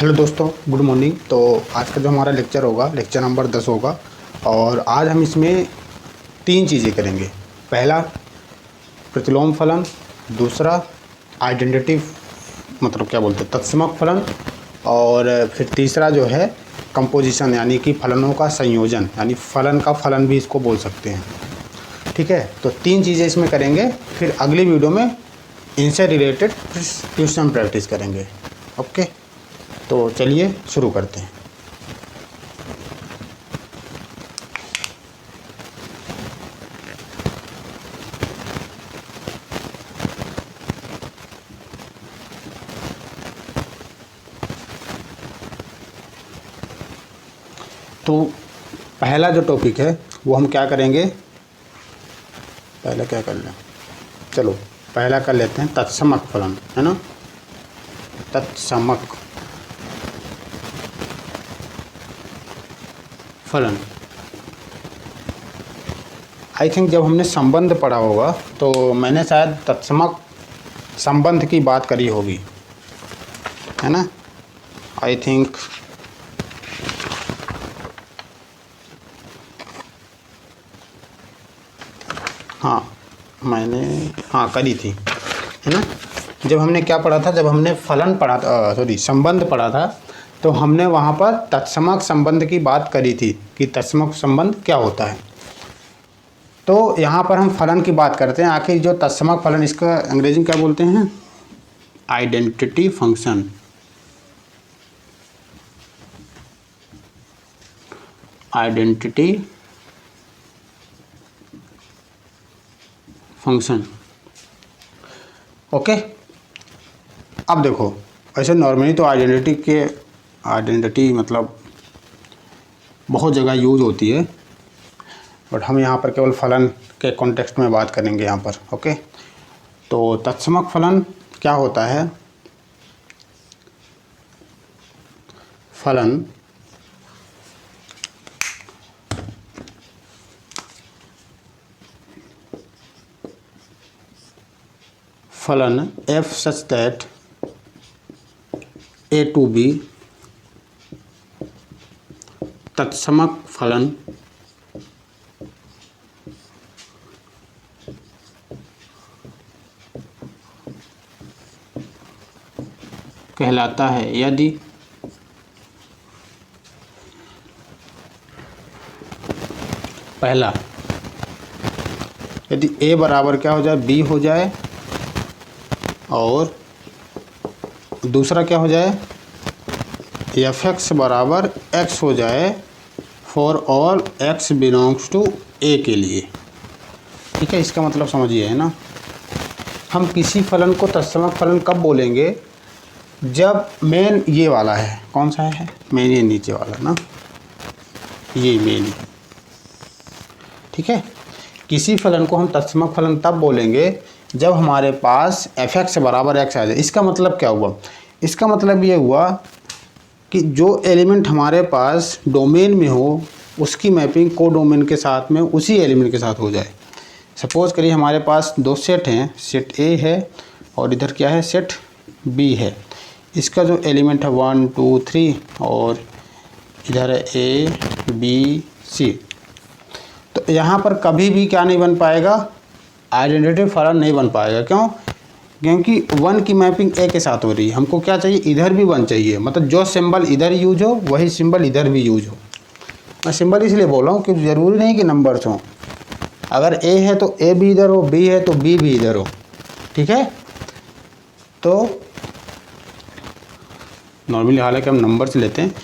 Hello दोस्तों, good morning. तो आज का जो हमारा लेक्चर होगा, लेक्चर नंबर 10 होगा। और आज हम इसमें 3 चीज़ें करेंगे। पहला प्रतिलोम फलन, दूसरा आइडेंटिटी मतलब क्या बोलते हैं तत्समक फलन, और फिर तीसरा जो है कंपोजिशन यानी कि फलनों का संयोजन, यानी फलन का फलन भी इसको बोल सकते हैं। ठीक है, तो 3 चीज़ें इसमें करेंगे। फिर अगली वीडियो में इनसे रिलेटेड ट्यूशन प्रैक्टिस करेंगे। ओके, तो चलिए शुरू करते हैं। तो पहला जो टॉपिक है वो हम क्या करेंगे, पहला क्या कर लें, चलो पहला कर लेते हैं तत्समक फलन, है ना। तत्समक फलन, आई थिंक जब हमने संबंध पढ़ा होगा तो मैंने शायद तत्समक संबंध की बात करी होगी, है ना। आई थिंक हाँ करी थी, है ना। जब हमने क्या पढ़ा था, जब हमने फलन पढ़ा था, संबंध पढ़ा था, तो हमने वहाँ पर तत्समक संबंध की बात करी थी कि तत्समक संबंध क्या होता है। तो यहाँ पर हम फलन की बात करते हैं। आखिर जो तत्समक फलन, इसका अंग्रेजी में क्या बोलते हैं, identity function. Identity function, okay. अब देखो, ऐसे नॉर्मली तो आइडेंटिटी मतलब बहुत जगह यूज होती है, बट हम यहाँ पर केवल फलन के कॉन्टेक्स्ट में बात करेंगे यहाँ पर। ओके, तो तत्समक फलन क्या होता है। फलन f such that a to b तत्समक फलन कहलाता है यदि पहला, यदि a बराबर क्या हो जाए, b हो जाए, और दूसरा क्या हो जाए, f(x) बराबर x हो जाए for all x belongs to a के लिए। ठीक है, इसका मतलब समझिए, है ना। हम किसी फलन को तत्समक फलन कब बोलेंगे, जब मेन ये वाला है, कौन सा है, मेन ये नीचे वाला ना, ये मेन। ठीक है, किसी फलन को हम तत्समक फलन तब बोलेंगे जब हमारे पास f(x) बराबर x आ जाए। इसका मतलब क्या हुआ, इसका मतलब ये हुआ कि जो एलिमेंट हमारे पास डोमेन में हो उसकी मैपिंग को डोमेन के साथ में उसी एलिमेंट के साथ हो जाए। सपोज़ करिए हमारे पास 2 सेट हैं, सेट A है और इधर क्या है, सेट B है। इसका जो एलिमेंट है 1 2 3 और इधर है A B C। तो यहाँ पर कभी भी क्या नहीं बन पाएगा, आइडेंटिटी फलन नहीं बन पाएगा। क्यों? क्योंकि 1 की मैपिंग A के साथ हो रही है। हमको क्या चाहिए, इधर भी 1 चाहिए, मतलब जो सिंबल इधर यूज हो वही सिंबल इधर भी यूज हो। मैं सिंबल इसलिए बोल रहा हूँ कि ज़रूरी नहीं कि नंबर्स हों। अगर A है तो A भी इधर हो, B है तो B भी इधर हो। ठीक है, तो नॉर्मली हालांकि हम नंबर्स लेते हैं,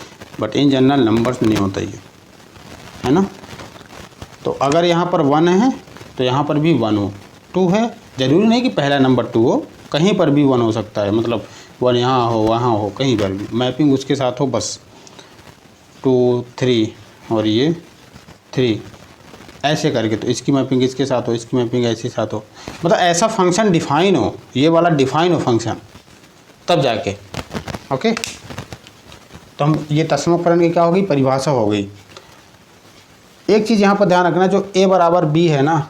बट इन जनरल नंबर्स नहीं होता ये, है ना। तो अगर यहाँ पर 1 है तो यहाँ पर भी 1 हो, 2 है, ज़रूरी नहीं कि पहला नंबर 2 हो, कहीं पर भी 1 हो सकता है, मतलब 1 यहाँ हो वहाँ हो, कहीं पर भी मैपिंग उसके साथ हो, बस 2 3 और ये 3 ऐसे करके। तो इसकी मैपिंग इसके साथ हो, इसकी मैपिंग ऐसे साथ हो, मतलब ऐसा फंक्शन डिफाइन हो, ये वाला डिफाइन हो फंक्शन, तब जाके। ओके, तो हम ये तत्समक फलन की क्या होगी, परिभाषा हो गई। एक चीज़ यहाँ पर ध्यान रखना, जो a बराबर b है ना,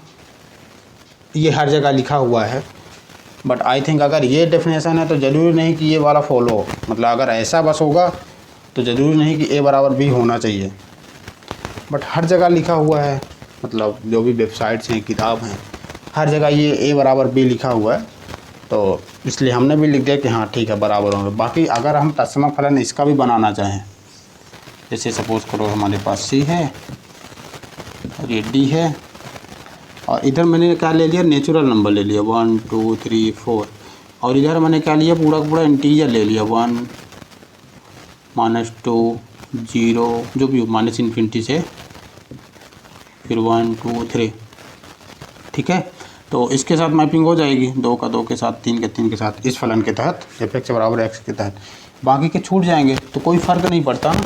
ये हर जगह लिखा हुआ है, बट आई थिंक अगर ये डेफिनेशन है तो ज़रूरी नहीं कि ये वाला फॉलो हो, मतलब अगर ऐसा बस होगा तो ज़रूरी नहीं कि ए बराबर बी होना चाहिए। बट हर जगह लिखा हुआ है, मतलब जो भी वेबसाइट्स हैं, किताब हैं, हर जगह ये ए बराबर बी लिखा हुआ है, तो इसलिए हमने भी लिख दिया कि हाँ ठीक है बराबर होंगे। बाकी अगर हम तत्सम फलन इसका भी बनाना चाहें, जैसे सपोज़ करो हमारे पास सी है और ये डी है, और इधर मैंने क्या ले लिया, नेचुरल नंबर ले लिया 1 2 3 4, और इधर मैंने क्या लिया, पूरा पूरा इंटीजर ले लिया 1 -2 0 जो भी हो, माइनस इन्फिनिटी से फिर 1 2 3, ठीक है। तो इसके साथ मैपिंग हो जाएगी, 2 का 2 के साथ, 3 के 3 के साथ, इस फलन के तहत f(x) बराबर x के तहत। बाकी के छूट जाएंगे तो कोई फ़र्क नहीं पड़ता ना,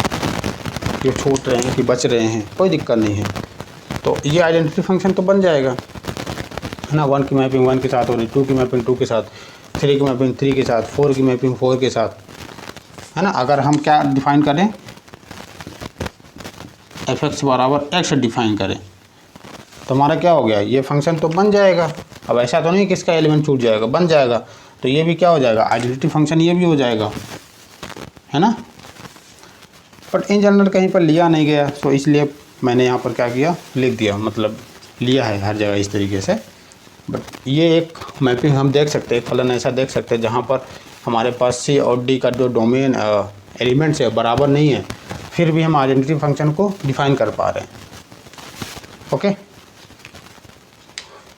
ये छूट रहे हैं कि बच रहे हैं, कोई दिक्कत नहीं है। तो ये आइडेंटिटी फंक्शन तो बन जाएगा, है ना। 1 की मैपिंग 1 के साथ हो रही, 2 की मैपिंग 2 के साथ, 3 की मैपिंग 3 के साथ, 4 की मैपिंग 4 के साथ, है ना। अगर हम क्या डिफ़ाइन करें, f(x) बराबर x डिफ़ाइन करें तो हमारा क्या हो गया, ये फंक्शन तो बन जाएगा। अब ऐसा तो नहीं कि इसका एलिमेंट छूट जाएगा, बन जाएगा। तो ये भी क्या हो जाएगा, आइडेंटिटी फंक्शन ये भी हो जाएगा, है ना। बट इन जनरल कहीं पर लिया नहीं गया, सो इसलिए मैंने यहाँ पर क्या किया, लिख दिया, मतलब लिया है हर जगह इस तरीके से। बट ये एक मैपिंग हम देख सकते हैं, फलन ऐसा देख सकते हैं जहाँ पर हमारे पास सी और डी का जो डोमेन एलिमेंट्स है बराबर नहीं है, फिर भी हम आइडेंटिटी फंक्शन को डिफ़ाइन कर पा रहे हैं। ओके,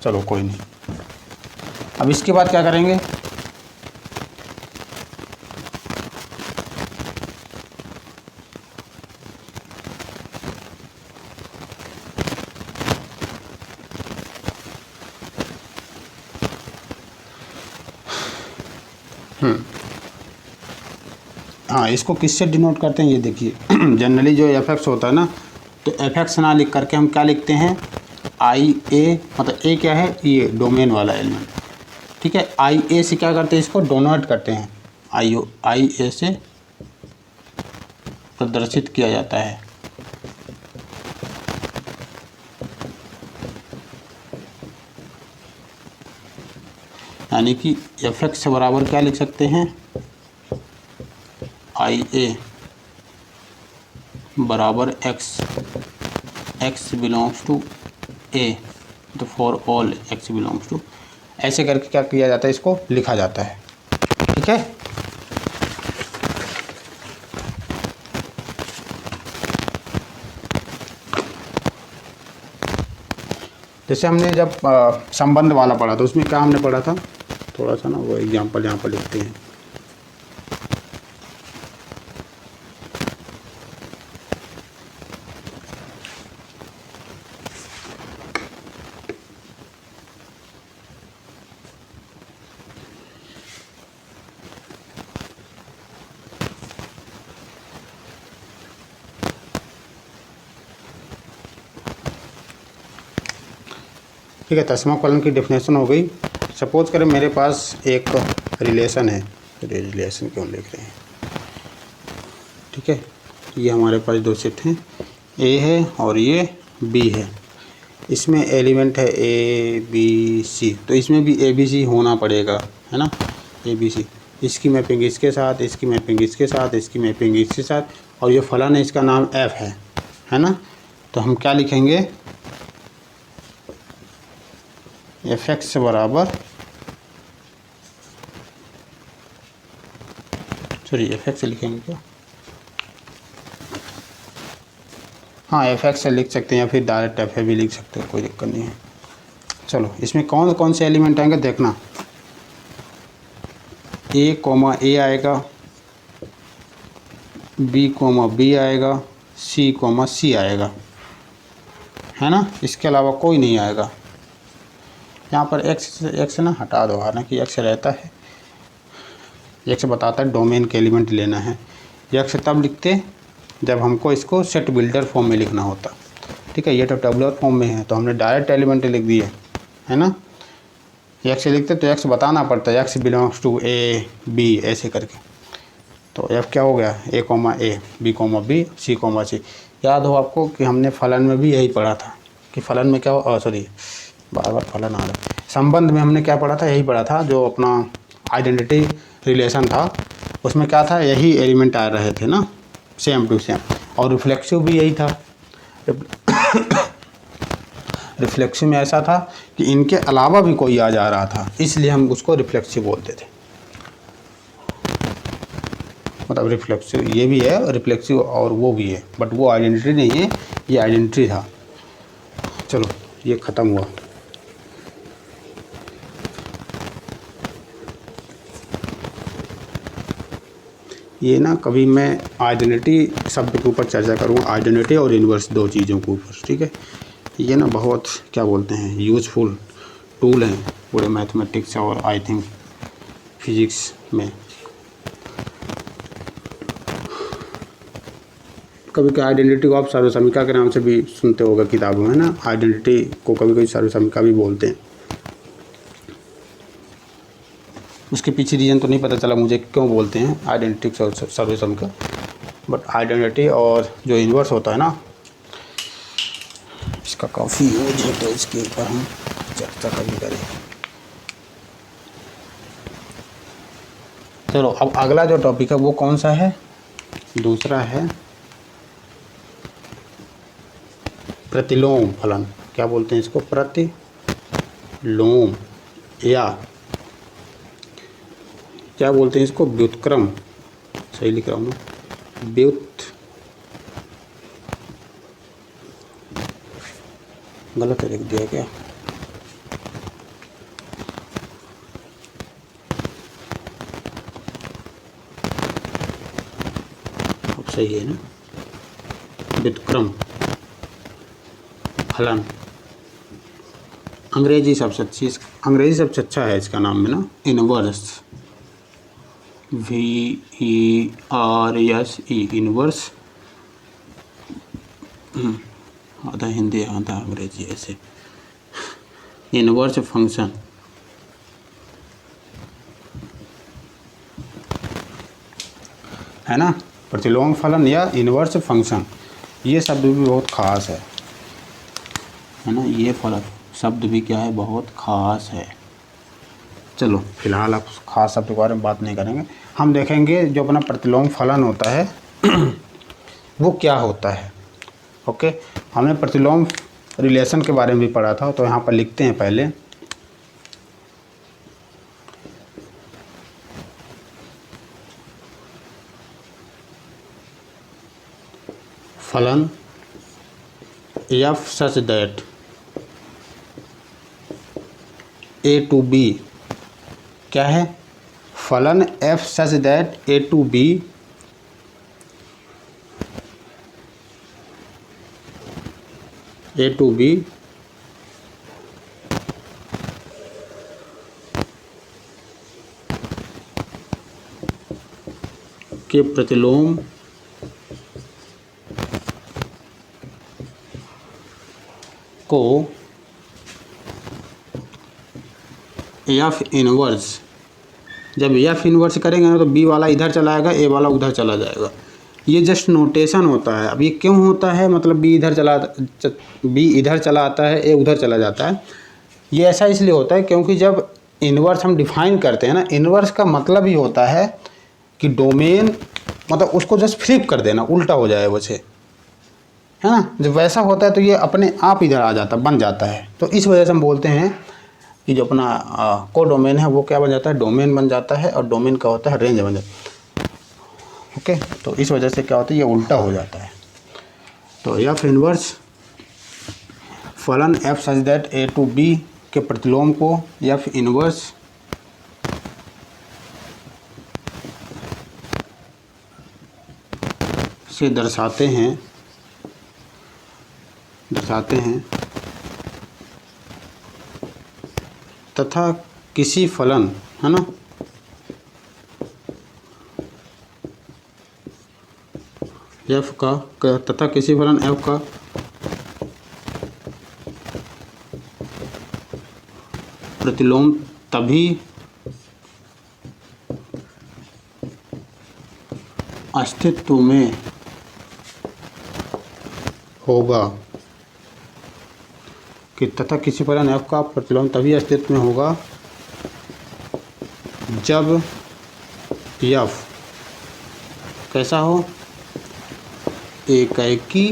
चलो कोई नहीं। अब इसके बाद क्या करेंगे, हाँ, इसको किससे डिनोट करते हैं ये देखिए। जनरली जो f(x) होता है ना, तो f(x) ना लिख करके हम क्या लिखते हैं, आई ए, मतलब ए क्या है, ये डोमेन वाला एलिमेंट, ठीक है। आई ए से क्या करते हैं, इसको डोनोट करते हैं, आई ए से प्रदर्शित किया जाता है। यानी कि f(x) बराबर क्या लिख सकते हैं, आई ए बराबर x बिलोंग्स टू ए, तो for all x belongs to, ऐसे करके क्या किया जाता है, इसको लिखा जाता है, ठीक है। जैसे हमने जब संबंध वाला पढ़ा तो उसमें क्या हमने पढ़ा था, थोड़ा सा ना वो एग्जांपल यहाँ पर लिखते हैं। ठीक है, तस्मा फलन की डेफिनेशन हो गई। सपोज करें मेरे पास एक रिलेशन है, रिलेशन क्यों लिख रहे हैं, ठीक है। ये हमारे पास दो सेट हैं, ए है और ये बी है। इसमें एलिमेंट है ए बी सी, तो इसमें भी ए बी सी होना पड़ेगा, है ना, ए बी सी। इसकी मैपिंग इसके साथ, इसकी मैपिंग इसके साथ, इसकी मैपिंग इसके साथ, और ये फलन है, इसका नाम एफ है ना। तो हम क्या लिखेंगे, f(x) बराबर, सॉरी f(x) लिखेंगे क्या, हाँ f(x) लिख सकते हैं या फिर डायरेक्ट f भी लिख सकते हैं, कोई दिक्कत नहीं है। चलो इसमें कौन कौन से एलिमेंट आएंगे देखना, a, आएगा, b, आएगा, c, आएगा, है ना। इसके अलावा कोई नहीं आएगा। यहाँ पर x ना हटा दो, हालांकि x रहता है, x बताता है डोमेन के एलिमेंट लेना है। x तब लिखते जब हमको इसको सेट बिल्डर फॉर्म में लिखना होता, ठीक है। ये तो टेबुलर फॉर्म में है तो हमने डायरेक्ट एलिमेंट लिख दिए, है ना। x लिखते तो x बताना पड़ता है, x belongs to A B, ऐसे करके। तो f क्या हो गया, a, b, c, याद हो आपको कि हमने फलन में भी यही पढ़ा था कि फलन में क्या हो, सॉरी बार बार फलन आ रहा है, संबंध में हमने क्या पढ़ा था, यही पढ़ा था, जो अपना आइडेंटिटी रिलेशन था उसमें क्या था, यही एलिमेंट आ रहे थे ना, सेम टू सेम। और रिफ्लेक्सिव भी यही था। रिफ्लेक्सिव में ऐसा था कि इनके अलावा भी कोई आ जा रहा था, इसलिए हम उसको रिफ्लेक्सिव बोलते थे। मतलब रिफ्लेक्सिव ये भी है, रिफ्लेक्सिव और वो भी है, बट वो आइडेंटिटी नहीं है, ये आइडेंटिटी था। चलो ये ख़त्म हुआ। ये ना कभी मैं आइडेंटिटी शब्द के ऊपर चर्चा करूँगा, आइडेंटिटी और इन्वर्स, दो चीज़ों के ऊपर, ठीक है। ये ना बहुत क्या बोलते हैं, यूज़फुल टूल हैं पूरे मैथमेटिक्स और आई थिंक फिजिक्स में। कभी कभी आइडेंटिटी को आप सर्वसमीका के नाम से भी सुनते होगा किताबों में ना, आइडेंटिटी को कभी कभी सर्वसमीका भी बोलते हैं। उसके पीछे रीज़न तो नहीं पता चला मुझे क्यों बोलते हैं आइडेंटिटी और सर्वसमीका, बट आइडेंटिटी और जो इन्वर्स होता है ना, इसका काफ़ी यूज है, तो इसके ऊपर हम चर्चा कभी करें। चलो अब अगला जो टॉपिक है वो कौन सा है, दूसरा है प्रतिलोम फलन। क्या बोलते हैं इसको, प्रतिलोम, या क्या बोलते हैं इसको, व्युत्क्रम। सही लिख रहा हूँ मैं, गलत लिख दिया क्या, अब सही है ना, व्युत्क्रम फलन। अंग्रेजी सबसे अच्छा है इसका नाम में ना, इनवर्स, VERS, इनवर्स। आधा हिंदी आधा अंग्रेजी, ऐसे इनवर्स फंक्शन है ना, प्रतिलोम फलन या इनवर्स फंक्शन। ये शब्द भी बहुत ख़ास है ना, ये फलन शब्द भी क्या है, बहुत ख़ास है। चलो फिलहाल आप ख़ास शब्द के बारे में बात नहीं करेंगे, हम देखेंगे जो अपना प्रतिलोम फलन होता है वो क्या होता है। ओके, हमने प्रतिलोम रिलेशन के बारे में भी पढ़ा था, तो यहाँ पर लिखते हैं पहले, फलन f such that a to b, क्या है, फलन f such that a to b के प्रतिलोम को एफ इनवर्स, जब एफ इनवर्स करेंगे ना तो बी वाला इधर चला जाएगा, ए वाला उधर चला जाएगा। ये जस्ट नोटेशन होता है। अब ये क्यों होता है, मतलब बी इधर चला आता है, ए उधर चला जाता है। ये ऐसा इसलिए होता है क्योंकि जब इनवर्स हम डिफाइन करते हैं ना, इनवर्स का मतलब ही होता है कि डोमेन, मतलब उसको जस्ट फ्लिप कर देना, उल्टा हो जाए वैसे, है ना। जब वैसा होता है तो ये अपने आप इधर आ जाता, बन जाता है। तो इस वजह से हम बोलते हैं कि जो अपना को डोमेन है वो क्या बन जाता है, डोमेन बन जाता है, और डोमेन का होता है रेंज बन जाता है। ओके, तो इस वजह से क्या होता है, ये उल्टा हो जाता है। तो एफ इनवर्स फलन F such that A to B के प्रतिलोम को एफ इनवर्स से दर्शाते हैं तथा किसी फलन, है ना, एफ का तथा किसी फलन एफ का प्रतिलोम तभी अस्तित्व में कि तथा किसी फलन f का प्रतिलोम तभी अस्तित्व में होगा जब f कैसा हो, एकाएकी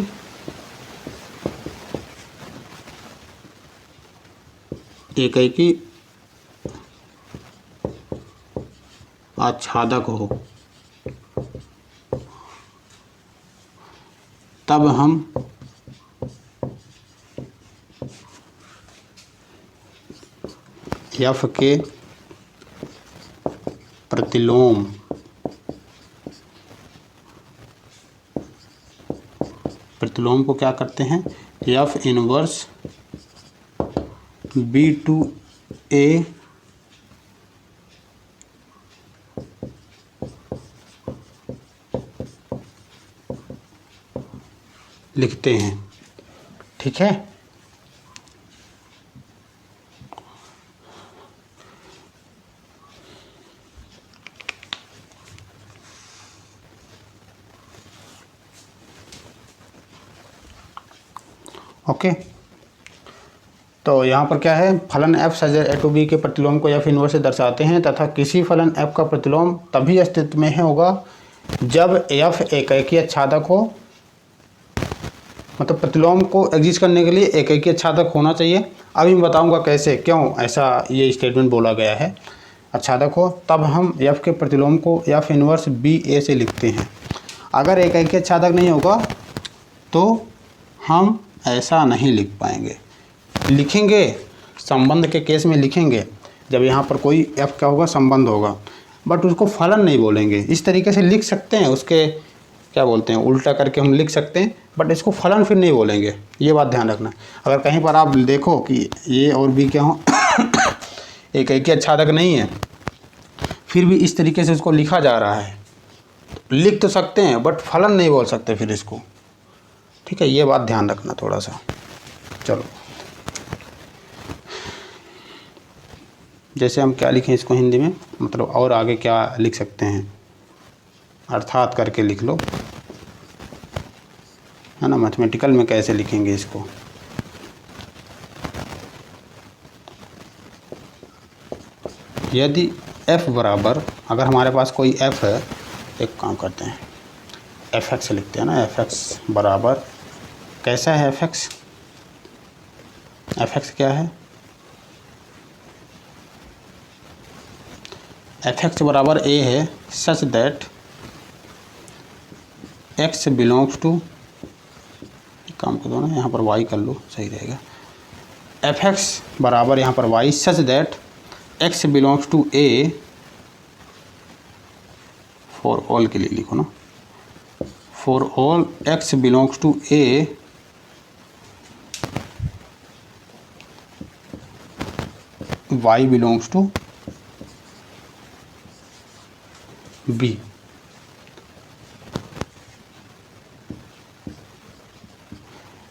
आच्छादक हो, तब हम f के प्रतिलोम को क्या करते हैं, f इनवर्स B2A लिखते हैं। ठीक है, ओके। तो यहाँ पर क्या है, फलन f सज ए टू बी के प्रतिलोम को f इनवर्स से दर्शाते हैं तथा किसी फलन f का प्रतिलोम तभी अस्तित्व में है होगा जब f एकाएकी आच्छादक हो, मतलब प्रतिलोम को एग्जिस्ट करने के लिए एकाएकी आच्छादक होना चाहिए। अभी मैं बताऊंगा कैसे, क्यों ऐसा ये स्टेटमेंट बोला गया है। आच्छादक हो तब हम f के प्रतिलोम को f इनवर्स BA से लिखते हैं। अगर एकाएकी आच्छादक नहीं होगा तो हम ऐसा नहीं लिख पाएंगे। लिखेंगे संबंध के केस में लिखेंगे, जब यहाँ पर कोई f क्या होगा, संबंध होगा, बट उसको फलन नहीं बोलेंगे। इस तरीके से लिख सकते हैं, उसके क्या बोलते हैं, उल्टा करके हम लिख सकते हैं, बट इसको फलन फिर नहीं बोलेंगे। ये बात ध्यान रखना। अगर कहीं पर आप देखो कि ए और बी क्या हो एकाएकी आच्छादक नहीं है, फिर भी इस तरीके से उसको लिखा जा रहा है, लिख तो सकते हैं बट फलन नहीं बोल सकते फिर इसको। ठीक है, ये बात ध्यान रखना थोड़ा सा। चलो, जैसे हम क्या लिखें इसको हिंदी में, मतलब और आगे क्या लिख सकते हैं, अर्थात करके लिख लो, है ना। मैथमेटिकल में कैसे लिखेंगे इसको, यदि f बराबर, अगर हमारे पास कोई f है, एक काम करते हैं fx लिखते हैं ना। fx बराबर कैसा है, fx क्या है, fx बराबर a है such that x belongs to, काम कर दो ना, यहाँ पर y कर लो, सही रहेगा। fx बराबर यहाँ पर y such that x belongs to a, for all के लिए लिखो ना, for all x belongs to a y belongs to b।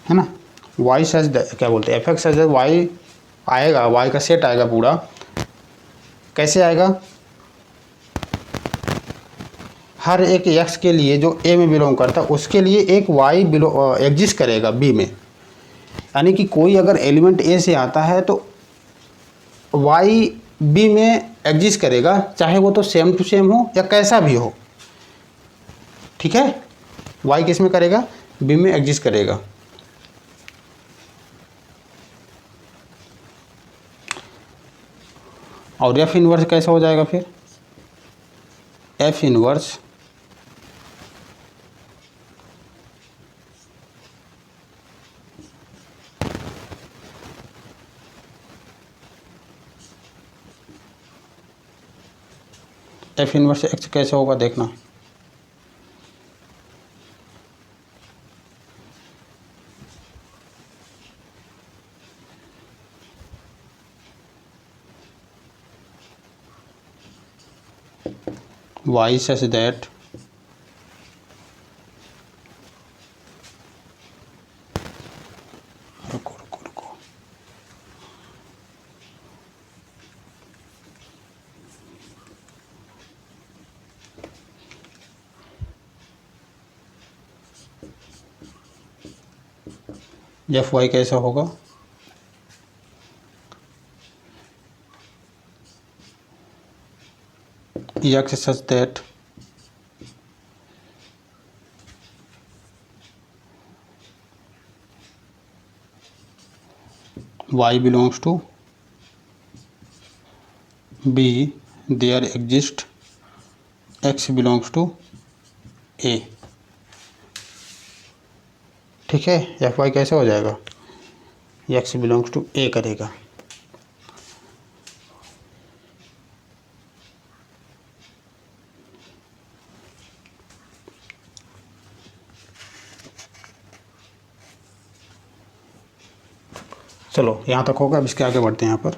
है ना। y सच क्या बोलते हैं, fx सच y आएगा, y का सेट आएगा पूरा। कैसे आएगा, हर एक x के लिए जो a में बिलोंग करता है उसके लिए एक y एग्जिस्ट करेगा b में। यानी कि कोई अगर एलिमेंट a से आता है तो y b में एग्जिस्ट करेगा, चाहे वो तो सेम टू सेम हो या कैसा भी हो। ठीक है, y किस में करेगा, b में एग्जिस्ट करेगा। और f इनवर्स कैसा हो जाएगा फिर, f inverse f inverse x कैसे होगा देखना। y such that रुको एफ वाई कैसा होगा, x such that y belongs to B, there exist x belongs to A। ठीक है, एफ वाई कैसे हो जाएगा, x बिलोंग्स टू ए करेगा। चलो यहाँ तक होगा, अब इसके आगे बढ़ते हैं। यहाँ पर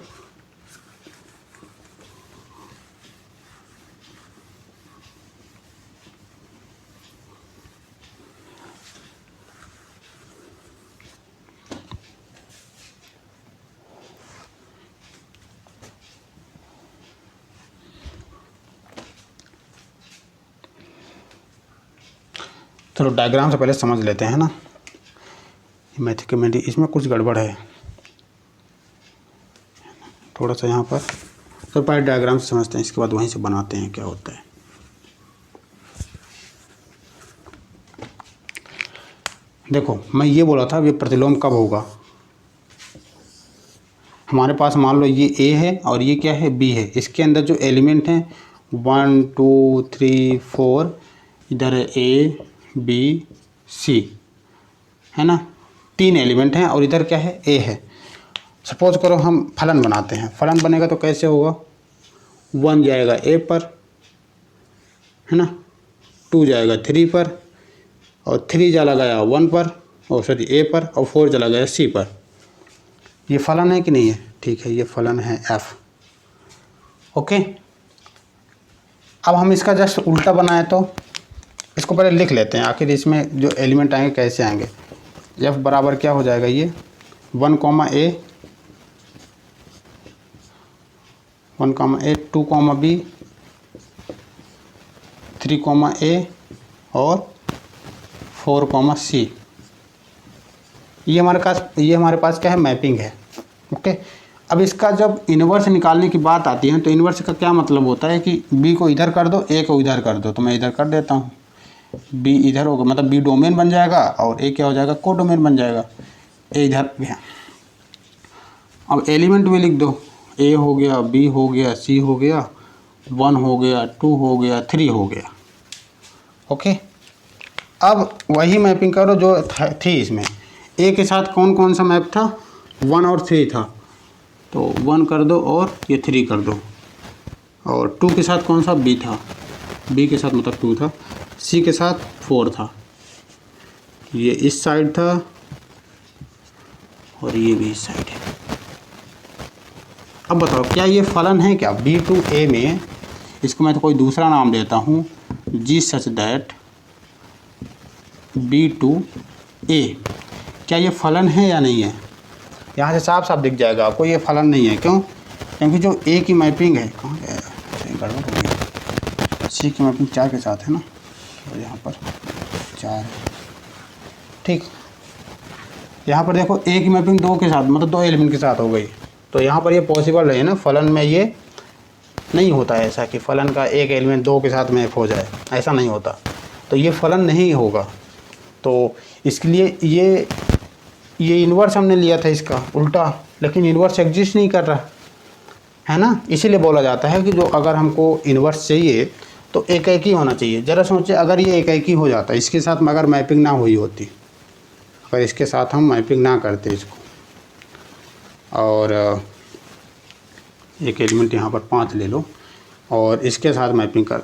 चलो डायग्राम से पहले समझ लेते हैं ना, मैथमेटिक्स इसमें कुछ गड़बड़ है थोड़ा सा यहाँ पर। तो पहले डायग्राम से समझते हैं, इसके बाद वहीं से बनाते हैं क्या होता है। देखो मैं ये बोला था ये प्रतिलोम कब होगा, हमारे पास मान लो ये ए है और ये क्या है बी है, इसके अंदर जो एलिमेंट हैं 1 2 3 4, इधर है ए बी सी है ना, 3 एलिमेंट हैं और इधर क्या है ए है। सपोज करो हम फलन बनाते हैं, फलन बनेगा तो कैसे होगा, 1 जाएगा ए पर है ना, 2 जाएगा 3 पर, और 3 चला गया 1 पर, और सॉरी ए पर, और 4 चला गया सी पर। ये फलन है कि नहीं है, ठीक है ये फलन है एफ। ओके, अब हम इसका जस्ट उल्टा बनाए तो इसको पहले लिख लेते हैं, आखिर इसमें जो एलिमेंट आएंगे कैसे आएंगे। एफ बराबर क्या हो जाएगा, ये 1 कॉमा ए 1 कॉमा ए 2 कॉमा बी 3 कॉमा ए और 4 कॉमा सी। ये हमारे पास क्या है, मैपिंग है। ओके, अब इसका जब इन्वर्स निकालने की बात आती है तो इन्वर्स का क्या मतलब होता है कि बी को इधर कर दो, ए को इधर कर दो, तो मैं इधर कर देता हूँ, बी इधर होगा, मतलब बी डोमेन बन जाएगा और ए क्या हो जाएगा, को डोमेन बन जाएगा। ए इधर गया, अब एलिमेंट भी लिख दो, ए हो गया, बी हो गया, सी हो गया, 1 हो गया, 2 हो गया, 3 हो गया। ओके, अब वही मैपिंग करो जो थी इसमें। ए के साथ कौन कौन सा मैप था, 1 और 3 था, तो 1 कर दो और ये 3 कर दो। और 2 के साथ कौन सा, बी था, बी के साथ मतलब 2 था, सी के साथ 4 था, ये इस साइड था और ये भी इस साइड है। अब बताओ क्या ये फलन है क्या, बी टू ए में, इसको मैं तो कोई दूसरा नाम देता हूँ, जी सच दैट बी टू ए, क्या ये फलन है या नहीं है। यहाँ से साफ साफ दिख जाएगा आपको ये फलन नहीं है। क्यों, क्योंकि जो ए की मैपिंग है, कहाँ गया, गड़बड़ हो गया, सी की मैपिंग 4 के साथ है ना, और यहाँ पर 4 है, ठीक। यहाँ पर देखो ए की मैपिंग 2 के साथ, मतलब 2 एलिमेंट के साथ हो गई, तो यहाँ पर ये पॉसिबल है ना, फलन में ये नहीं होता है ऐसा कि फलन का एक एलिमेंट 2 के साथ मैप हो जाए, ऐसा नहीं होता, तो ये फलन नहीं होगा। तो इसके लिए ये इन्वर्स हमने लिया था इसका उल्टा, लेकिन इन्वर्स एग्जिस्ट नहीं कर रहा है ना, इसीलिए बोला जाता है कि जो अगर हमको इन्वर्स चाहिए तो एक एक ही होना चाहिए। ज़रा सोचिए, अगर ये एक एक ही हो जाता, इसके साथ अगर मैपिंग ना हुई होती, अगर इसके साथ हम मैपिंग ना करते इसको, और एक एलिमेंट यहाँ पर 5 ले लो और इसके साथ मैपिंग कर,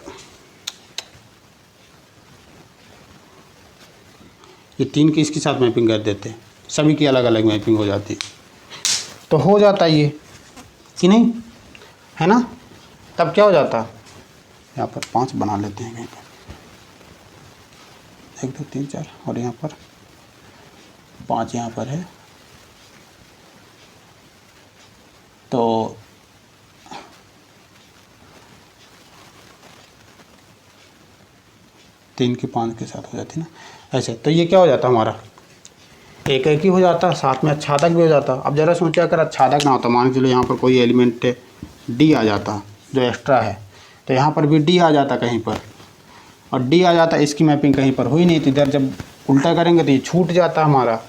ये 3 की इसके साथ मैपिंग कर देते, सभी की अलग अलग मैपिंग हो जाती, तो हो जाता ये कि नहीं, है ना। तब क्या हो जाता, यहाँ पर 5 बना लेते हैं कहीं पर, 1 2 3 4, और यहाँ पर 5 यहाँ पर है, तो तीन की 5 के साथ हो जाती ना ऐसे, तो ये क्या हो जाता हमारा, एक एक ही हो जाता, साथ में आच्छादक भी हो जाता। अब ज़रा सोचा अगर आच्छादक ना होता, मान के चलो यहाँ पर कोई एलिमेंट डी आ जाता जो एक्स्ट्रा है, तो यहाँ पर भी डी आ जाता कहीं पर, और डी आ जाता, इसकी मैपिंग कहीं पर हुई नहीं, तो इधर जब उल्टा करेंगे तो ये छूट जाता हमारा,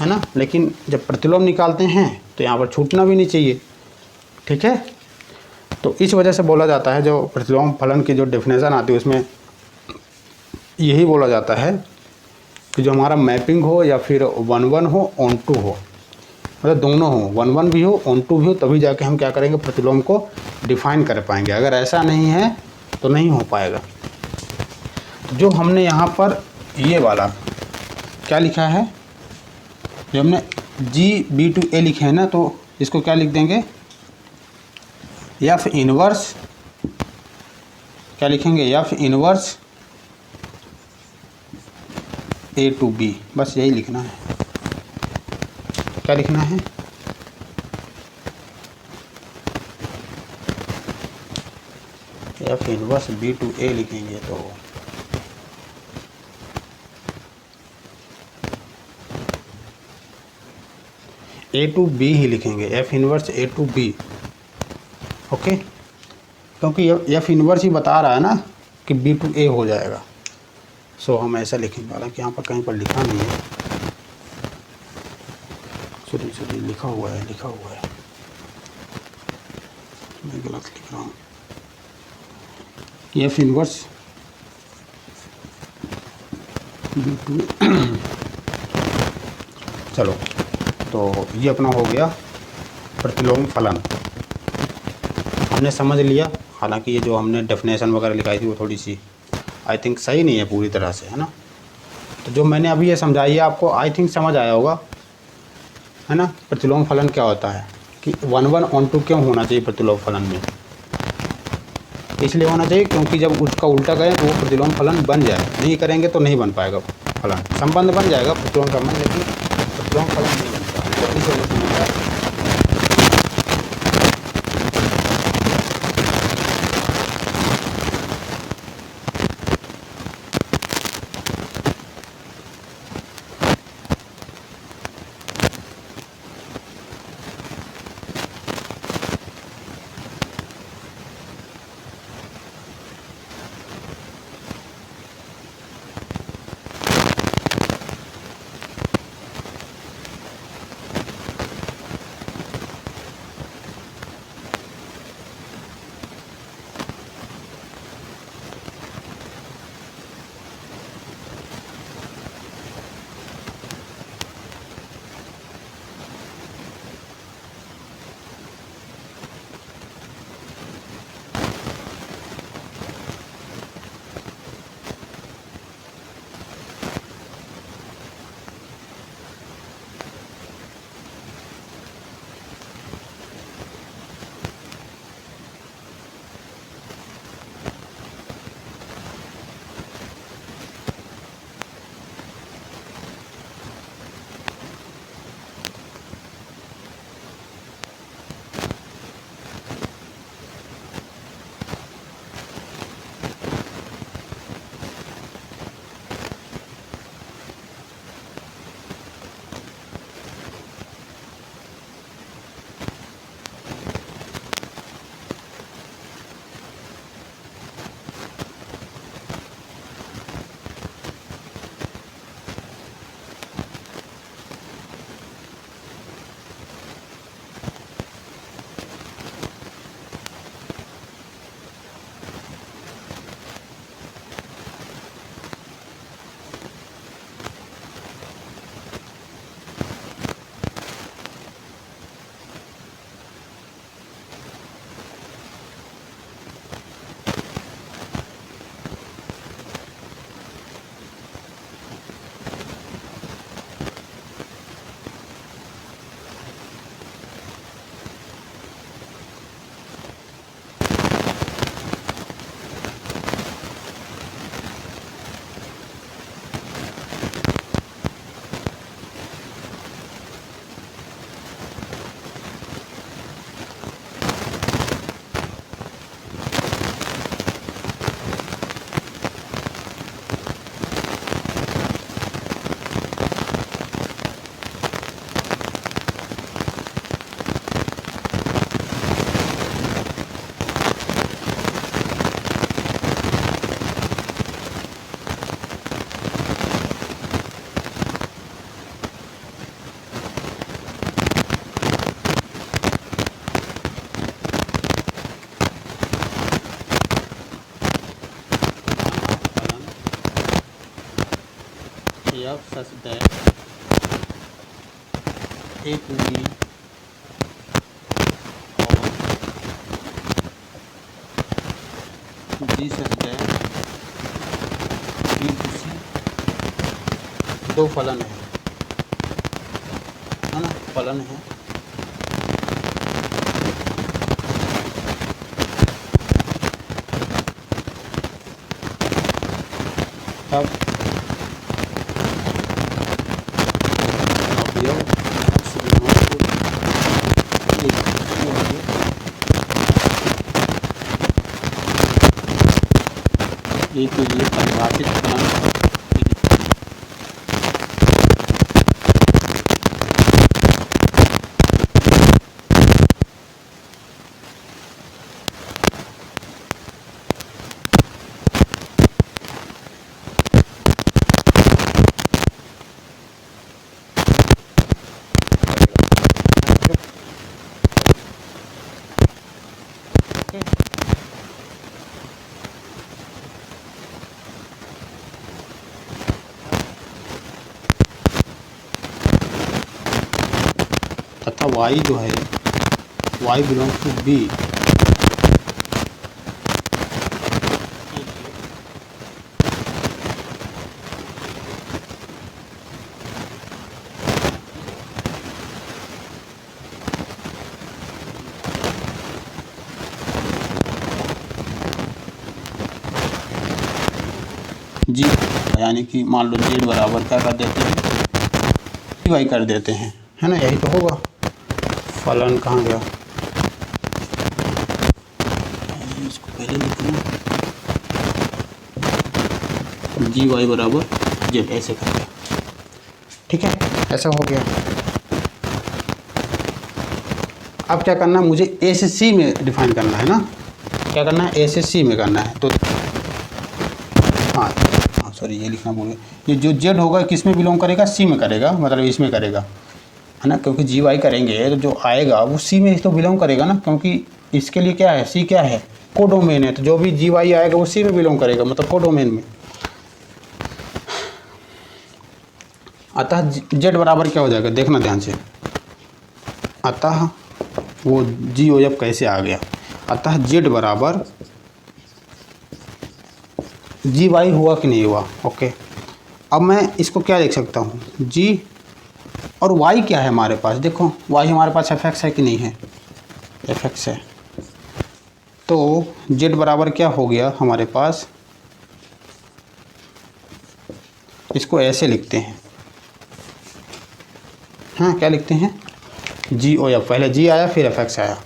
है ना। लेकिन जब प्रतिलोम निकालते हैं तो यहाँ पर छूटना भी नहीं चाहिए, ठीक है। तो इस वजह से बोला जाता है, जो प्रतिलोम फलन की जो डेफिनेशन आती है उसमें यही बोला जाता है कि जो हमारा मैपिंग हो या फिर 1-1 हो, ऑन-टू हो, मतलब दोनों हो, 1-1 भी हो, ऑन-टू भी हो, तभी जाके हम क्या करेंगे, प्रतिलोम को डिफाइन कर पाएंगे। अगर ऐसा नहीं है तो नहीं हो पाएगा। तो जो हमने यहाँ पर ये वाला क्या लिखा है, जो हमने G/B/A लिखे हैं ना, तो इसको क्या लिख देंगे, F इनवर्स, क्या लिखेंगे, F इनवर्स A/B, बस यही लिखना है। क्या लिखना है, F इनवर्स B/A लिखेंगे तो A/B ही लिखेंगे, F इनवर्स A/B, ओके। क्योंकि F इनवर्स ही बता रहा है ना कि B/A हो जाएगा, सो हम ऐसा लिखेंगे। हालांकि यहाँ पर कहीं पर लिखा नहीं है, सॉरी लिखा हुआ है, मैं गलत लिख रहा हूँ। F इनवर्स B/A चलो, तो ये अपना हो गया प्रतिलोम फलन, हमने समझ लिया। हालांकि ये जो हमने डेफिनेशन वगैरह लिखाई थी वो थोड़ी सी आई थिंक सही नहीं है पूरी तरह से, है ना। तो जो मैंने अभी ये समझाई है आपको, आई थिंक समझ आया होगा, है ना। प्रतिलोम फलन क्या होता है, कि 1-1 ऑन-टू क्यों होना चाहिए प्रतिलोम फलन में, इसलिए होना चाहिए क्योंकि जब उसका उल्टा करें तो वो प्रतिलोम फलन बन जाए, नहीं करेंगे तो नहीं बन पाएगा फलन। संबंध बन जाएगा प्रतिलोम संबंध, लेकिन प्रतिलोम फलन नहीं बन पाएगा, तो इस वजह से होता है। F such that A to B और G such that B to C, दो फलन है ना, फलन है। अब ये के लिए परिभाषित फलन तथा y जो है y बिलोंग्स टू b जी, यानी कि मान लो z बराबर क्या कर देते हैं, y कर देते हैं, है ना, यही तो होगा। फलन कहाँ गया, इसको पहले लिखना, जी वाई बराबर जेड, ऐसे करके, ठीक है, ऐसा हो गया। अब क्या करना है, मुझे ए से सी में डिफाइन करना है ना, क्या करना है, ए से सी में करना है। तो हाँ सॉरी, ये लिखना भूल गया, ये जो जेड होगा किस में बिलोंग करेगा, सी में करेगा, मतलब इसमें करेगा, है ना, क्योंकि जी वाई करेंगे तो जो आएगा वो सी में तो बिलोंग करेगा ना, क्योंकि इसके लिए क्या है, सी क्या है, कोडोमेन है, तो जो भी जी वाई आएगा वो सी में बिलोंग करेगा, मतलब कोडोमेन में। अतः जेड बराबर क्या हो जाएगा, देखना ध्यान से, अतः वो जी ओ एफ कैसे आ गया, अतः जेड बराबर जी वाई हुआ कि नहीं हुआ, ओके। अब मैं इसको क्या लिख सकता हूँ, जी और y क्या है हमारे पास, देखो y हमारे पास एफ एक्स है कि नहीं है, एफ एक्स है, तो z बराबर क्या हो गया हमारे पास, इसको ऐसे लिखते हैं, हाँ क्या लिखते हैं, जी ओ एफ, पहले जी आया फिर एफ एक्स आया,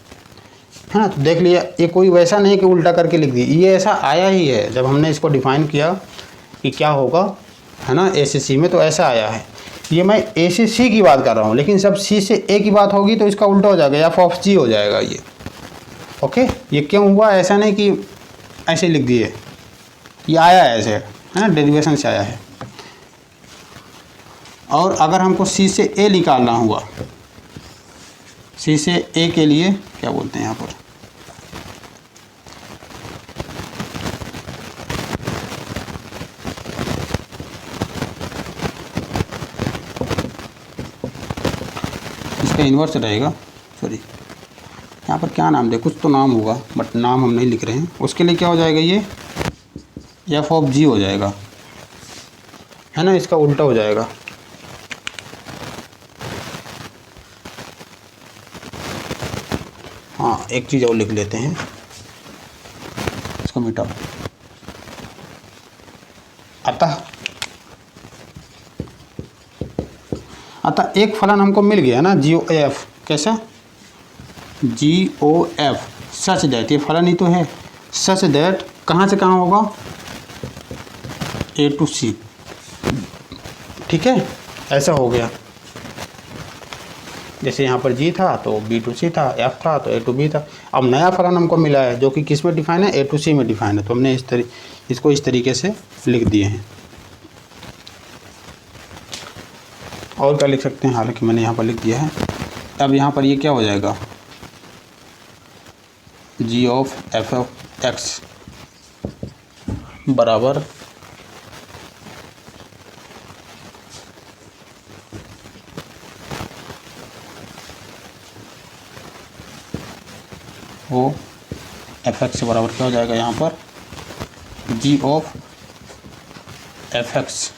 है ना, तो देख लिया, ये कोई वैसा नहीं कि उल्टा करके लिख दी, ये ऐसा आया ही है, जब हमने इसको डिफाइन किया कि क्या होगा, है ना, ए से सी में, तो ऐसा आया है। ये मैं ए से सी की बात कर रहा हूँ, लेकिन जब सी से ए की बात होगी तो इसका उल्टा हो जाएगा, एफ ऑफ जी हो जाएगा ये, ओके। ये क्यों हुआ, ऐसा नहीं कि ऐसे लिख दिए, ये आया है ऐसे, है ना, डेरिवेशन से आया है। और अगर हमको सी से ए निकालना हुआ, सी से ए के लिए क्या बोलते हैं यहाँ पर, इसका इन्वर्स रहेगा, सॉरी यहाँ पर क्या नाम दे, कुछ तो नाम होगा बट नाम हम नहीं लिख रहे हैं, उसके लिए क्या हो जाएगा, ये एफ ऑफ जी हो जाएगा, है ना, इसका उल्टा हो जाएगा। हाँ एक चीज़ और लिख लेते हैं, इसको मिटाओ, अतः एक फलन हमको मिल गया ना, जी ओ एफ, कैसा, जी ओ एफ सच दैट, ये फलन ही तो है, सच दैट कहाँ से कहाँ होगा, ए टू सी, ठीक है, ऐसा हो गया। जैसे यहाँ पर जी था तो बी टू सी था, एफ था तो ए टू बी था। अब नया फलन हमको मिला है जो कि किस में डिफाइन है, ए टू सी में डिफाइन है, तो हमने इसको इस तरीके से लिख दिए हैं। और क्या लिख सकते हैं, हालांकि मैंने यहाँ पर लिख दिया है। अब यहाँ पर ये क्या हो जाएगा, जी ऑफ एफ ऑफ एक्स बराबर वो एफ एक्स बराबर क्या हो जाएगा यहाँ पर g of f x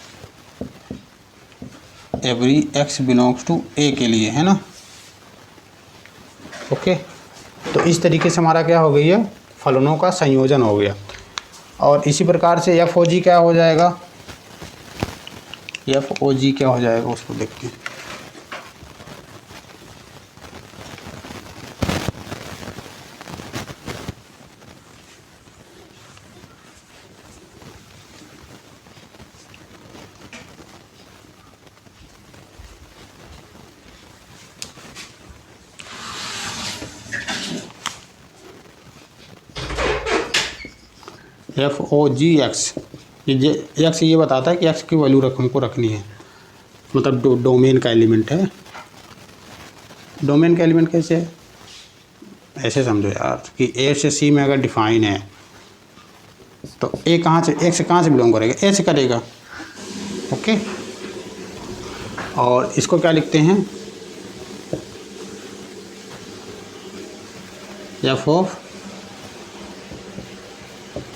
every x belongs to A के लिए, है ना। ओके, तो इस तरीके से हमारा क्या हो गई है, फलनों का संयोजन हो गया। और इसी प्रकार से एफ ओ जी क्या हो जाएगा, एफ ओ जी क्या हो जाएगा उसको देखते हैं। एफ ओ जी एक्स, ये एक्स ये बताता है कि एक्स की वैल्यू हमको रखनी है, मतलब डोमेन का एलिमेंट है। डोमेन का एलिमेंट कैसे है, ऐसे समझो यार कि ए से सी में अगर डिफाइन है तो ए कहाँ से, एक्स कहाँ से बिलोंग करेगा, ए से करेगा। ओके, और इसको क्या लिखते हैं, F of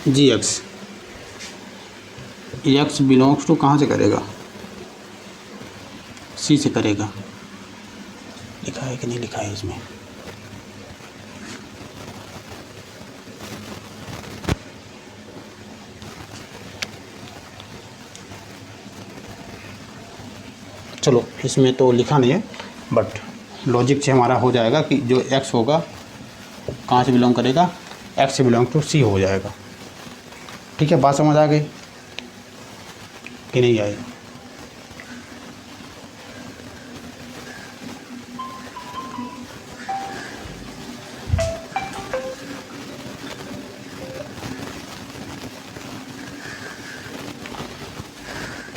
G X, X belongs to कहाँ से करेगा, सी से करेगा। लिखा है कि नहीं लिखा है इसमें, चलो इसमें तो लिखा नहीं है, बट लॉजिक से हमारा हो जाएगा कि जो एक्स होगा कहाँ से बिलोंग करेगा, एक्स से बिलोंग टू सी हो जाएगा। ठीक है, बात समझ आ गई कि नहीं आई।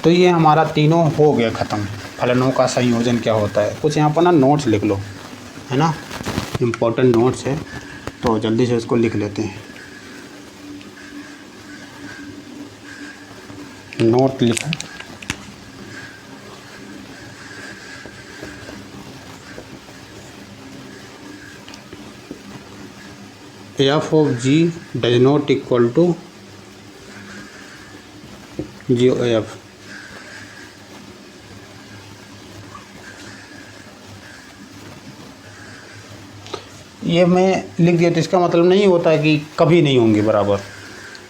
तो ये हमारा तीनों हो गया ख़त्म, फलनों का संयोजन क्या होता है। कुछ यहाँ पर ना नोट्स लिख लो, है ना, इम्पोर्टेंट नोट्स है, तो जल्दी से इसको लिख लेते हैं। नोट लिखो, F of G does not equal to G O F. ये मैं लिख दिया तो इसका मतलब नहीं होता है कि कभी नहीं होंगे बराबर,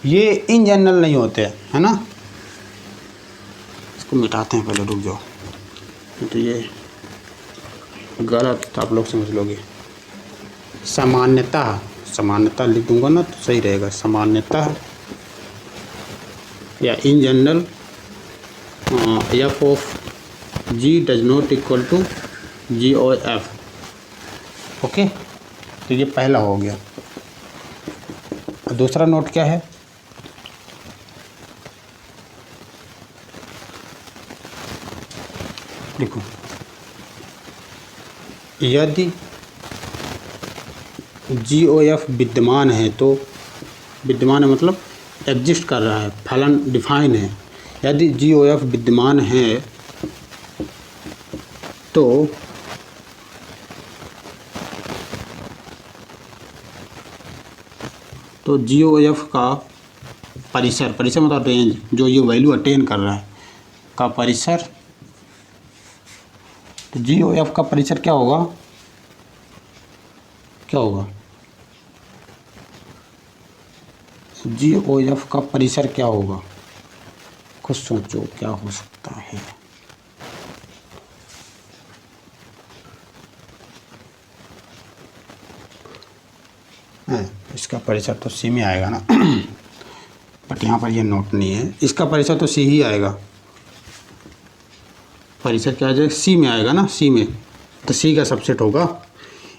ये इन जनरल नहीं होते, है ना। इसको मिटाते हैं पहले, रुक जाओ, तो ये गलत आप लोग समझ लोगे। सामान्यतः, सामान्यतः लिख दूंगा ना तो सही रहेगा, सामान्यतः या in general F of G does not equal to G O F. Okay, तो ये पहला हो गया। दूसरा नोट क्या है, देखो, यदि जी ओ एफ विद्यमान है, तो विद्यमान है मतलब एग्जिस्ट कर रहा है, फलन डिफाइन है। यदि जी ओ एफ विद्यमान है तो जी ओ एफ का परिसर, परिसर मतलब रेंज, जो ये वैल्यू अटेन कर रहा है का परिसर, तो जी ओ एफ का परिसर क्या होगा, क्या होगा, जी ओ एफ का परिसर क्या होगा, खुद सोचो क्या हो सकता है। इसका परिसर तो सी में आएगा ना, बट यहाँ पर ये नोट नहीं है, इसका परिसर तो सी ही आएगा। परिसर क्या आ जाएगा, सी में आएगा ना, सी में, तो सी का सबसेट होगा।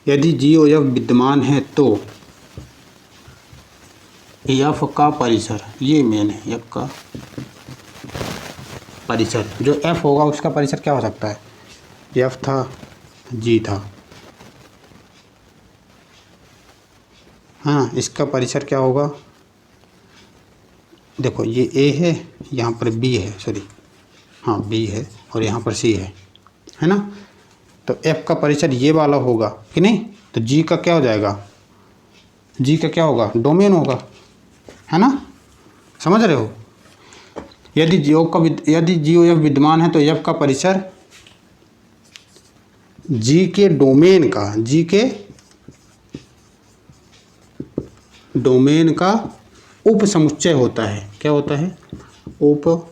यदि जी ओ एफ विद्यमान है तो एफ का परिसर, ये मेन है, एफ का परिसर, जो एफ होगा उसका परिसर क्या हो सकता है, एफ था, जी था, हाँ, इसका परिसर क्या होगा, देखो ये ए है, यहाँ पर बी है, सॉरी हाँ बी है, और यहाँ पर सी है ना। तो एफ का परिसर ये वाला होगा कि नहीं, तो जी का क्या हो जाएगा, जी का क्या होगा, डोमेन होगा, है ना, समझ रहे हो। यदि GOF विद्यमान है तो F का परिसर G के डोमेन का उप समुच्चय होता है। क्या होता है, उप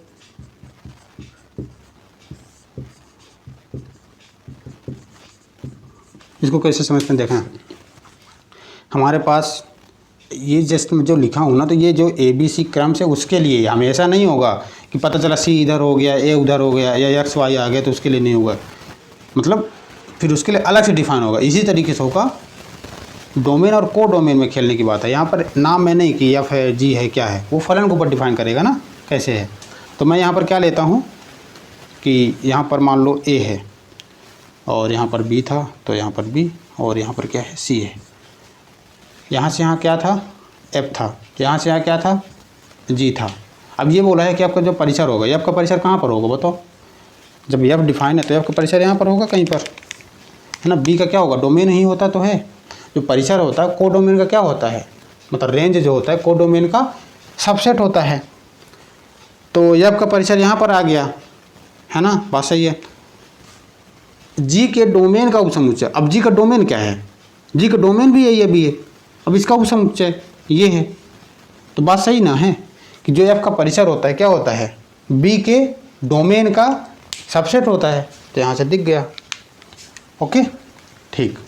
इसको कैसे समझते हैं, देखें हमारे पास ये जस्ट जो लिखा हूँ ना, तो ये जो ABC क्रम से उसके लिए हमेशा नहीं होगा कि पता चला C इधर हो गया, A उधर हो गया या XY आ गया तो उसके लिए नहीं होगा, मतलब फिर उसके लिए अलग से डिफाइन होगा। इसी तरीके से होगा डोमेन और को डोमेन में खेलने की बात है। यहाँ पर नाम में नहीं कि F है, G है, क्या है, वो फलन के ऊपर डिफाइन करेगा ना कैसे है। तो मैं यहाँ पर क्या लेता हूँ कि यहाँ पर मान लो A है और यहाँ पर B था, तो यहाँ पर B और यहाँ पर क्या है, C है। यहाँ से यहाँ क्या था, F था, यहाँ से यहाँ क्या था, G था। अब ये बोला है कि आपका जो परिसर होगा, F का परिसर कहाँ पर होगा बताओ, जब F डिफाइन है तो F का परिसर यहाँ पर होगा कहीं पर, है ना। B का क्या होगा, डोमेन ही होता तो है। जो परिसर होता है को डोमेन का क्या होता है, मतलब रेंज जो होता है को डोमेन का सबसेट होता है। तो F का परिसर यहाँ पर आ गया, है ना, बात सही है। G के डोमेन का उपसमुच्चय, अब G का डोमेन क्या है, G का डोमेन भी यही है, B है, अब इसका उपसमुच्चय ये है, तो बात सही ना है कि जो F का परिसर होता है क्या होता है, B के डोमेन का सबसेट होता है। तो यहाँ से दिख गया, ओके ठीक।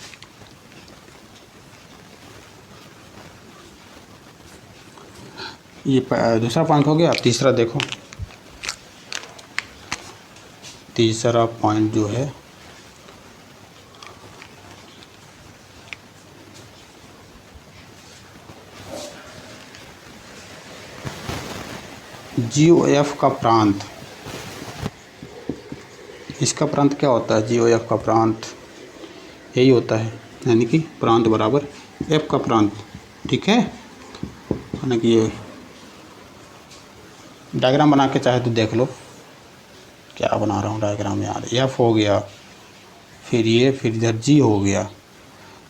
ये दूसरा पॉइंट हो गया। तीसरा देखो, तीसरा पॉइंट जो है GOF का प्रांत, इसका प्रांत क्या होता है, GOF का प्रांत यही होता है, यानी कि प्रांत बराबर F का प्रांत, ठीक है। यानी कि ये डायग्राम बना के चाहे तो देख लो, क्या बना रहा हूँ डायग्राम यार, F हो गया, फिर ये, फिर इधर G हो गया,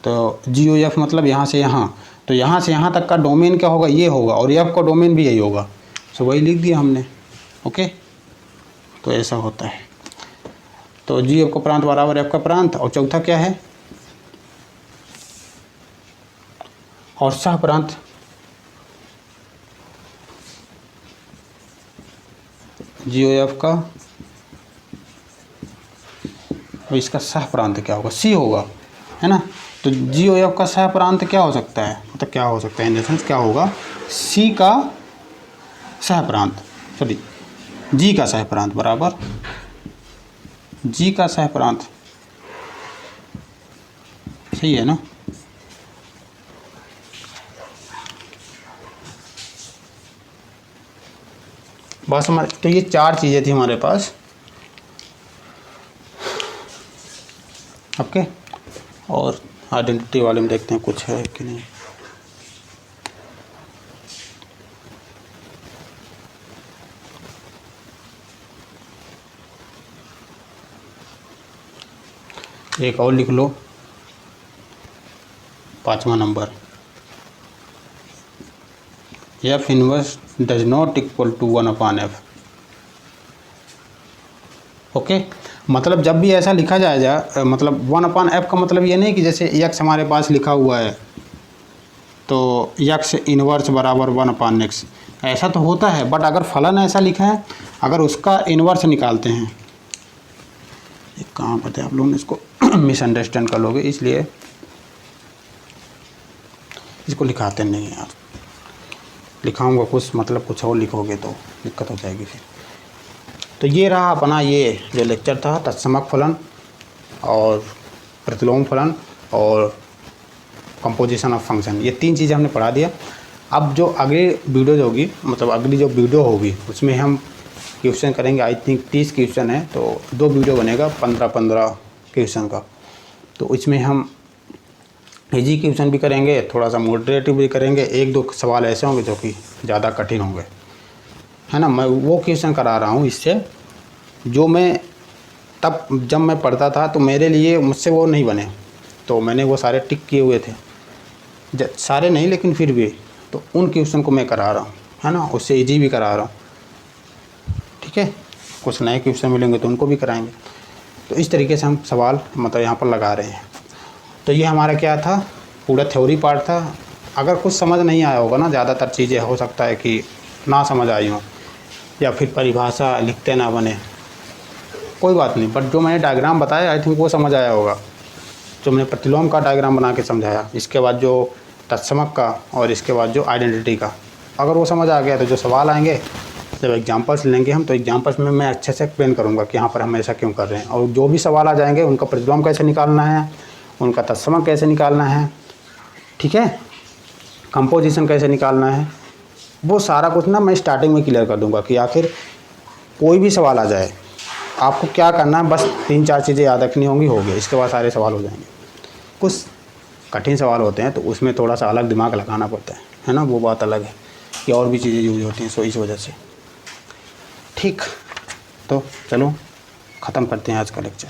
तो GOF मतलब यहाँ से यहाँ, तो यहाँ से यहाँ तक का डोमेन क्या होगा, ये होगा, और F का डोमेन भी यही होगा, सो वही लिख दिया हमने, ओके। तो ऐसा होता है। तो GOF का प्रांत बराबर F का प्रांत, और चौथा क्या है, और सह प्रांत, GOF का, और इसका सह प्रांत क्या होगा, C होगा, है ना। तो GOF का सह प्रांत क्या हो सकता है, मतलब क्या हो सकता है, इन द सेंस क्या होगा, C का सह प्रांत, सॉरी G का सह प्रांत बराबर G का सह प्रांत, सही है ना। बस हमारे, तो ये चार चीज़ें थी हमारे पास, ओके। और आइडेंटिटी वाले में देखते हैं कुछ है कि नहीं। एक और लिख लो, 5वां number, F inverse does not equal to 1/f, okay. मतलब जब भी ऐसा लिखा जाएगा, मतलब 1/f का मतलब ये नहीं कि जैसे x हमारे पास लिखा हुआ है तो x इनवर्स बराबर 1/x, ऐसा तो होता है, बट अगर फलन ऐसा लिखा है, अगर उसका इनवर्स निकालते हैं, ये कहाँ पर थे आप लोगों ने, इसको मिसअंडरस्टैंड कर लोगे, इसलिए इसको लिखाते नहीं यार, लिखाऊंगा कुछ, मतलब कुछ और लिखोगे तो दिक्कत हो जाएगी फिर। तो ये रहा अपना ये जो लेक्चर था, तत्समक फलन और प्रतिलोम फलन और कंपोजिशन ऑफ फंक्शन, ये तीन चीज़ें हमने पढ़ा दिया। अब जो अगली वीडियो होगी, मतलब अगली जो वीडियो होगी उसमें हम क्वेश्चन करेंगे, आई थिंक 30 क्वेश्चन है, तो 2 वीडियो बनेगा 15-15 क्वेश्चन का। तो इसमें हम इजी क्वेश्चन भी करेंगे, थोड़ा सा मॉडरेटिव भी करेंगे, 1-2 सवाल ऐसे होंगे जो कि ज़्यादा कठिन होंगे, है ना। मैं वो क्वेश्चन करा रहा हूँ इससे, जो मैं तब जब मैं पढ़ता था तो मेरे लिए मुझसे वो नहीं बने, तो मैंने वो सारे टिक किए हुए थे, सारे नहीं लेकिन फिर भी, तो उन क्वेश्चन को मैं करा रहा हूँ, है ना, उससे ईजी भी करा रहा हूँ। ठीक है, कुछ नए क्वेश्चन मिलेंगे तो उनको भी कराएंगे। तो इस तरीके से हम सवाल मतलब यहाँ पर लगा रहे हैं। तो ये हमारा क्या था, पूरा थ्योरी पार्ट था। अगर कुछ समझ नहीं आया होगा ना, ज़्यादातर चीज़ें हो सकता है कि ना समझ आई हों या फिर परिभाषा लिखते ना बने, कोई बात नहीं, बट जो मैंने डायग्राम बताया आई थिंक वो समझ आया होगा। जो मैंने प्रतिलोम का डायग्राम बना के समझाया, इसके बाद जो तत्समक का और इसके बाद जो आइडेंटिटी का, अगर वो समझ आ गया तो जो सवाल आएंगे जब एग्जांपल्स लेंगे हम, तो एग्जांपल्स में मैं अच्छे से एक्सप्लेन करूँगा कि यहाँ पर हम ऐसा क्यों कर रहे हैं। और जो भी सवाल आ जाएंगे उनका प्रतिलोम कैसे निकालना है, उनका तत्समक कैसे निकालना है, ठीक है, कंपोजिशन कैसे निकालना है, वो सारा कुछ ना मैं स्टार्टिंग में क्लियर कर दूँगा कि आखिर कोई भी सवाल आ जाए आपको क्या करना है। बस 3-4 चीज़ें याद रखनी होंगी, हो गया, इसके बाद सारे सवाल हो जाएंगे। कुछ कठिन सवाल होते हैं तो उसमें थोड़ा सा अलग दिमाग लगाना पड़ता है ना, वो बात अलग है कि और भी चीज़ें यूज होती हैं, सो इस वजह से। ठीक, तो चलो ख़त्म करते हैं आज का लेक्चर।